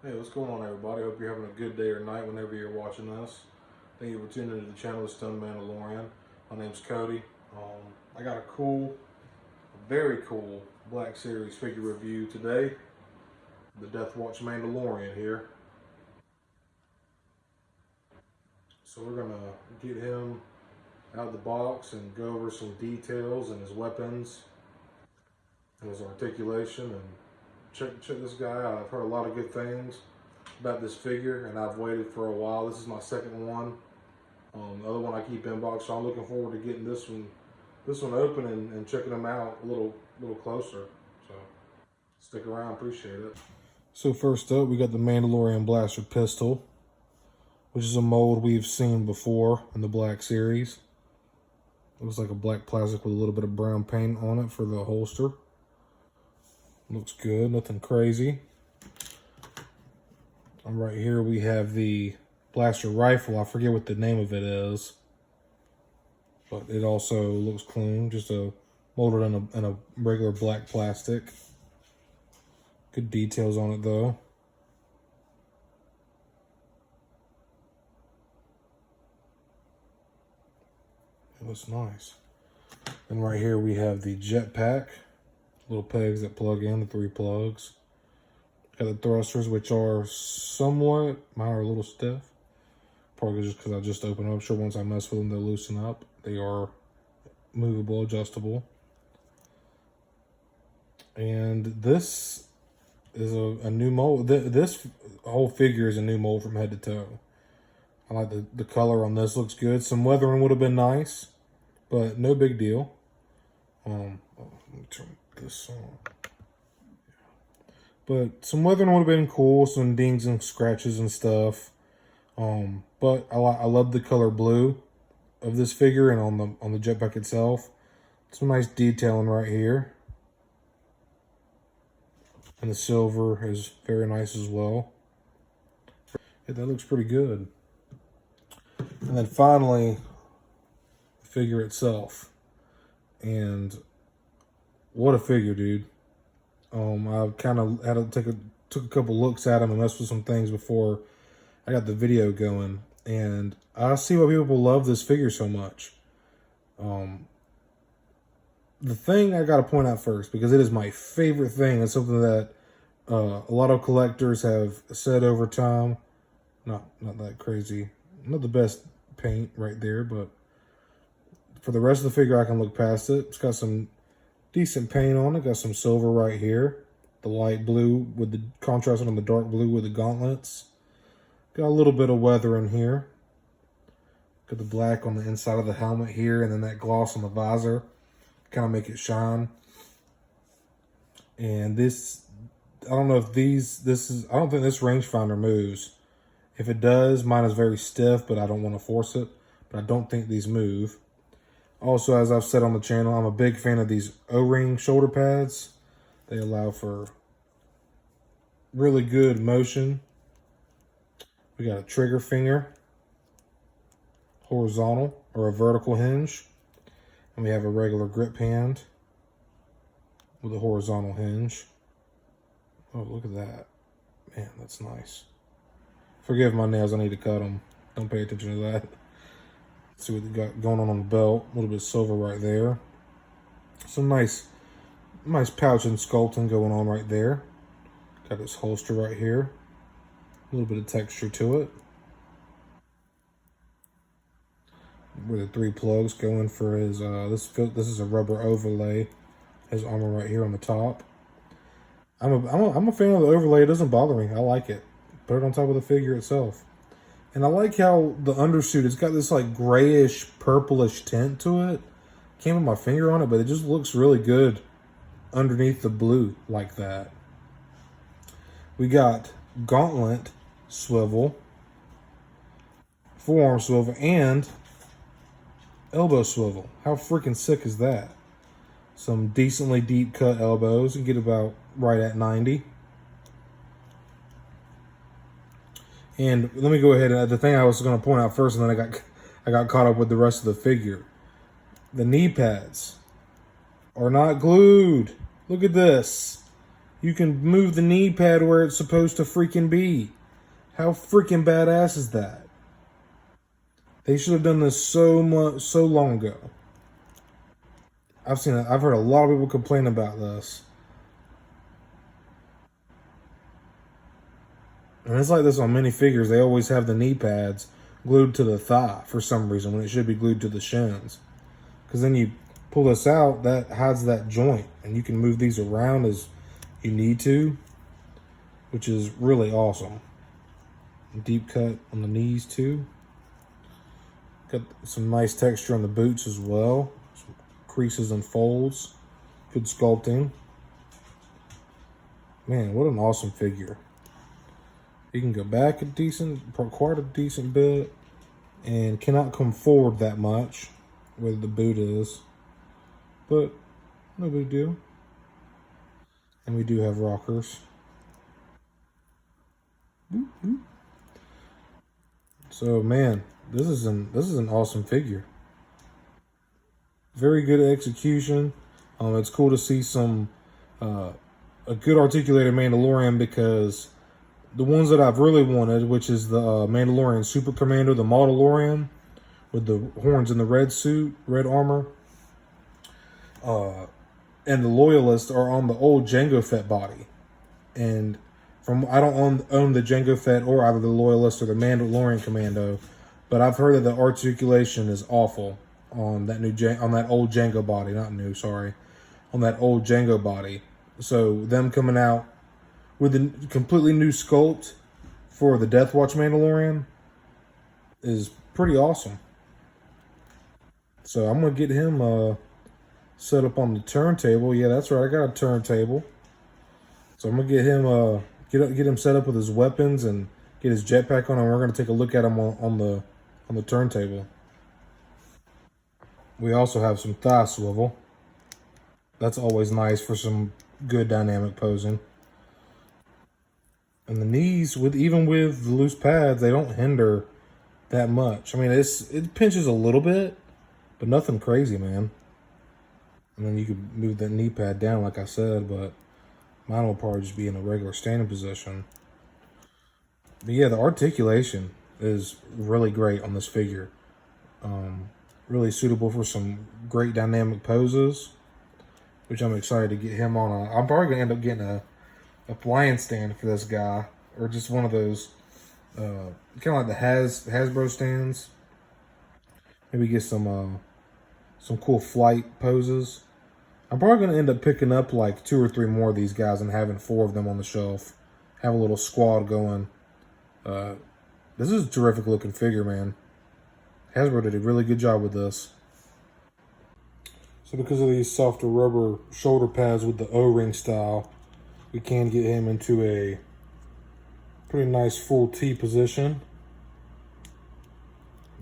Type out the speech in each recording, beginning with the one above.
Hey, what's going on, everybody? Hope you're having a good day or night whenever you're watching this. Thank you for tuning into the channel, The Mandalorian. My name's Cody. I got a very cool Black Series figure review today. The Death Watch Mandalorian here. So we're gonna get him out of the box and go over some details and his weapons and his articulation, and check this guy out. I've heard a lot of good things about this figure, and I've waited for a while. This is my second one. The other one I keep in box, so I'm looking forward to getting this one open and checking them out a little closer. So stick around, appreciate it. So first up, we got the Mandalorian Blaster pistol, which is a mold we've seen before in the Black Series. Looks like a black plastic with a little bit of brown paint on it for the holster. Looks good, nothing crazy. And right here we have the blaster rifle. I forget what the name of it is, but it also looks clean. Just molded in a regular black plastic. Good details on it though. It looks nice. And right here we have the jetpack. Little pegs that plug in, the 3 plugs. Got the thrusters, which are somewhat, mine are a little stiff. Probably just because I just opened them. I'm sure once I mess with them, they'll loosen up. They are movable, adjustable. And this is a new mold. This whole figure is a new mold from head to toe. I like the color on this, looks good. Some weathering would have been nice, but no big deal. Let me turn this on. But some weathering would have been cool, some dings and scratches and stuff. But I love the color blue of this figure and on the jetpack itself. Some nice detailing right here. And the silver is very nice as well. Yeah, that looks pretty good. And then finally, the figure itself. And what a figure, dude. I kind of had to took a couple looks at him and messed with some things before I got the video going. And I see why people love this figure so much. The thing I got to point out first, because it is my favorite thing, and something that a lot of collectors have said over time. Not that crazy. Not the best paint right there, but for the rest of the figure, I can look past it. It's got some decent paint on it. Got some silver right here. The light blue with the contrasting on the dark blue with the gauntlets. Got a little bit of weather in here. Got the black on the inside of the helmet here, and then that gloss on the visor. Kind of make it shine. And this, I don't know if I don't think this rangefinder moves. If it does, mine is very stiff, but I don't want to force it. But I don't think these move. Also, as I've said on the channel, I'm a big fan of these O-ring shoulder pads. They allow for really good motion. We got a trigger finger, horizontal or a vertical hinge. And we have a regular grip hand with a horizontal hinge. Oh, look at that. Man, that's nice. Forgive my nails, I need to cut them. Don't pay attention to that. Let's see what we got going on the belt. A little bit of silver right there. Some nice pouch and sculpting going on right there. Got this holster right here. A little bit of texture to it. Where the 3 plugs go in for his, this is a rubber overlay. His armor right here on the top. I'm a fan of the overlay. It doesn't bother me. I like it. Put it on top of the figure itself. And I like how the undersuit, it's got this like grayish, purplish tint to it. Can't put my finger on it, but it just looks really good underneath the blue like that. We got gauntlet swivel, forearm swivel, and elbow swivel. How freaking sick is that? Some decently deep cut elbows. You get about right at 90. And let me go ahead and the thing I was going to point out first, and then I got caught up with the rest of the figure. The knee pads are not glued. Look at this. You can move the knee pad where it's supposed to freaking be. How freaking badass is that? They should have done this so long ago. I've heard a lot of people complain about this. And it's like this on many figures. They always have the knee pads glued to the thigh for some reason when it should be glued to the shins. Because then you pull this out, that hides that joint. And you can move these around as you need to, which is really awesome. Deep cut on the knees too. Got some nice texture on the boots as well. Some creases and folds. Good sculpting. Man, what an awesome figure. He can go back quite a decent bit, and cannot come forward that much where the boot is, but no big deal. And we do have rockers. So man, this is an awesome figure. Very good execution. It's cool to see some a good articulated Mandalorian, because the ones that I've really wanted, which is the Mandalorian Super Commando, the Mandalorian with the horns and the red suit, red armor, and the Loyalists are on the old Jango Fett body. And I don't own the Jango Fett or either the Loyalist or the Mandalorian Commando, but I've heard that the articulation is awful on that on that old Jango body. Not new, sorry, on that old Jango body. So them coming out with a completely new sculpt for the Death Watch Mandalorian is pretty awesome. So I'm gonna get him set up on the turntable. Yeah, that's right, I got a turntable. So I'm gonna get him get him set up with his weapons and get his jetpack on, and we're gonna take a look at him on the turntable. We also have some thigh swivel. That's always nice for some good dynamic posing. And the knees, even with the loose pads, they don't hinder that much. I mean, it pinches a little bit, but nothing crazy, man. And then you could move that knee pad down, like I said, but mine will probably just be in a regular standing position. But yeah, the articulation is really great on this figure. Really suitable for some great dynamic poses, which I'm excited to get him on. I'm probably going to end up getting a flying stand for this guy, or just one of those kind of like the Hasbro stands. Maybe get some cool flight poses. I'm probably going to end up picking up like 2 or 3 more of these guys and having 4 of them on the shelf. Have a little squad going. This is a terrific looking figure, man. Hasbro did a really good job with this. So because of these softer rubber shoulder pads with the O-ring style, we can get him into a pretty nice full T position.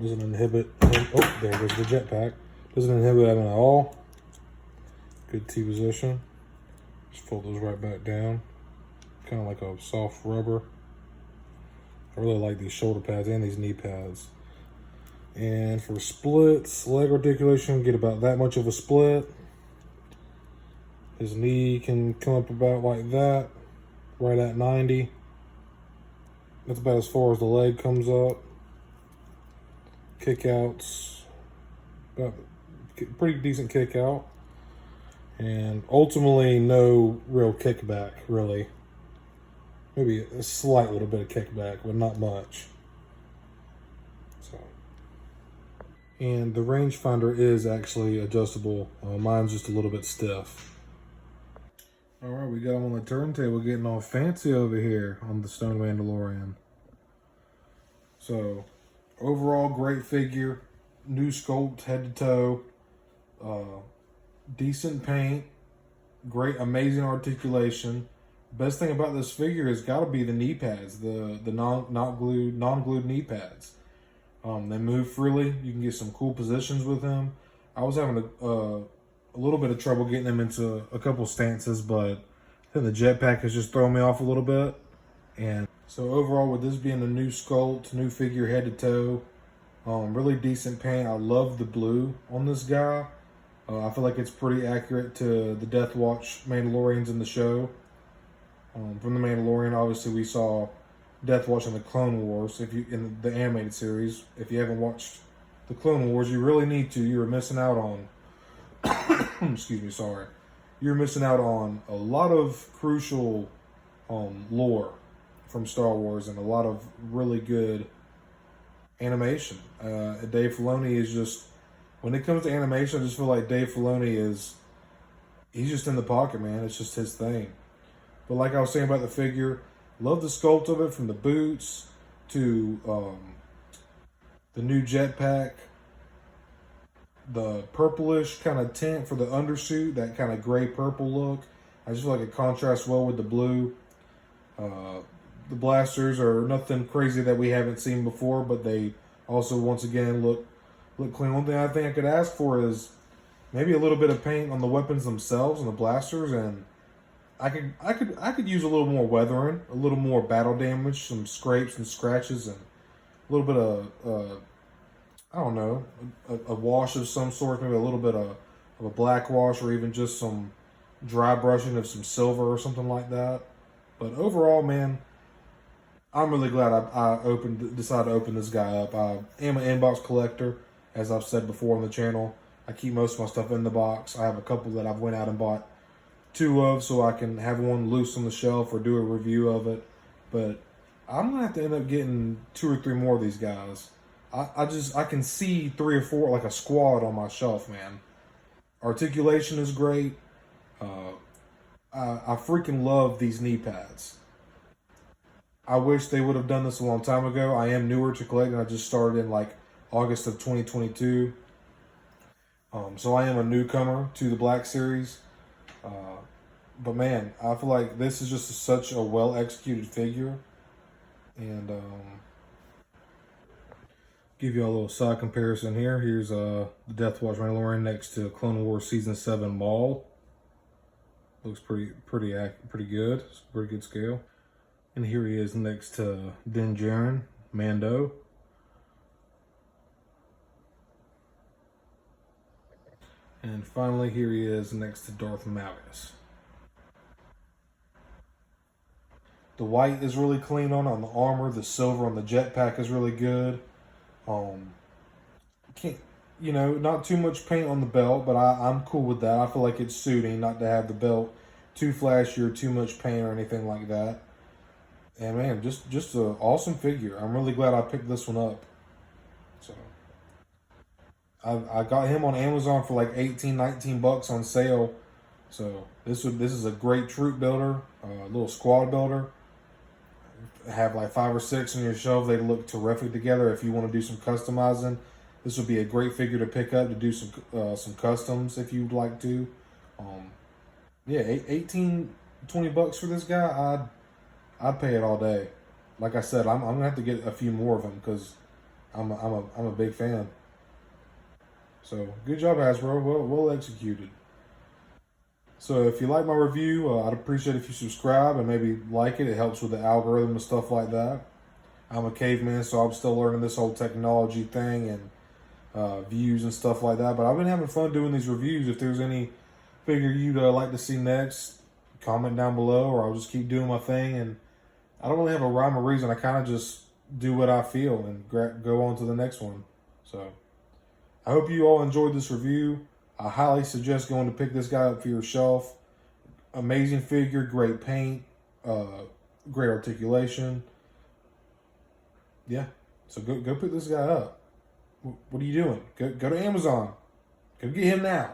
Doesn't inhibit him. Oh, there goes the jetpack. Doesn't inhibit him at all. Good T position. Just fold those right back down. Kind of like a soft rubber. I really like these shoulder pads and these knee pads. And for splits, leg articulation, get about that much of a split. His knee can come up about like that, right at 90. That's about as far as the leg comes up. Kickouts, about pretty decent kick out. And ultimately, no real kickback, really. Maybe a slight little bit of kickback, but not much. So, and the rangefinder is actually adjustable. Mine's just a little bit stiff. All right, we got him on the turntable getting all fancy over here on the Stone Mandalorian. So, overall, great figure. New sculpt, head to toe. Decent paint. Great, amazing articulation. Best thing about this figure has got to be the knee pads, the non-glued knee pads. They move freely. You can get some cool positions with them. I was having a little bit of trouble getting them into a couple stances, but I think the jetpack has just thrown me off a little bit. And so overall, with this being a new sculpt, new figure head to toe, really decent paint. I love the blue on this guy. I feel like it's pretty accurate to the Death Watch Mandalorians in the show. From the Mandalorian, obviously we saw Death Watch in the Clone Wars. If you in the animated series, if you haven't watched the Clone Wars, you really need to. You're missing out on. Excuse me, sorry. You're missing out on a lot of crucial lore from Star Wars and a lot of really good animation. Dave Filoni is just, when it comes to animation, I just feel like Dave Filoni he's just in the pocket, man. It's just his thing. But like I was saying about the figure, love the sculpt of it, from the boots to the new jetpack, the purplish kind of tint for the undersuit, that kind of gray purple look. I just feel like it contrasts well with the blue. The blasters are nothing crazy that we haven't seen before, but they also, once again, look clean. One thing I think I could ask for is maybe a little bit of paint on the weapons themselves and the blasters, and I could use a little more weathering, a little more battle damage, some scrapes and scratches, and a little bit of I don't know, a wash of some sort, maybe a little bit of a black wash, or even just some dry brushing of some silver or something like that. But overall, man, I'm really glad I decided to open this guy up. I am an inbox collector, as I've said before on the channel. I keep most of my stuff in the box. I have a couple that I've went out and bought 2 of, so I can have one loose on the shelf or do a review of it. But I'm gonna have to end up getting 2 or 3 more of these guys. I can see 3 or 4, like a squad on my shelf, man. Articulation is great. I freaking love these knee pads. I wish they would have done this a long time ago. I am newer to collecting. I just started in like August of 2022. So I am a newcomer to the Black Series. But man, I feel like this is just such a well executed figure. And give you a little side comparison here. Here's the Death Watch Mandalorian next to Clone Wars Season 7 Maul. Looks pretty good. It's a pretty good scale. And here he is next to Din Djarin, Mando. And finally, here he is next to Darth Malgus. The white is really clean on the armor. The silver on the jetpack is really good. Not too much paint on the belt, but I'm cool with that. I feel like it's suiting not to have the belt too flashy or too much paint or anything like that. And man, just an awesome figure. I'm really glad I picked this one up. So I got him on Amazon for like 18, 19 bucks on sale. So this is a great troop builder, a little squad builder. Have like 5 or 6 on your shelf. They look terrific together. If you want to do some customizing, this would be a great figure to pick up to do some customs if you'd like to. Yeah, 18, 20 bucks for this guy. I'd pay it all day. Like I said, I'm gonna have to get a few more of them because I'm a big fan. So good job, Hasbro. Well executed. So if you like my review, I'd appreciate if you subscribe and maybe like it. It helps with the algorithm and stuff like that. I'm a caveman, so I'm still learning this whole technology thing and views and stuff like that. But I've been having fun doing these reviews. If there's any figure you'd like to see next, comment down below, or I'll just keep doing my thing. And I don't really have a rhyme or reason. I kind of just do what I feel and go on to the next one. So I hope you all enjoyed this review. I highly suggest going to pick this guy up for your shelf. Amazing figure, great paint, great articulation. Yeah, so go pick this guy up. What are you doing? Go to Amazon. Go get him now.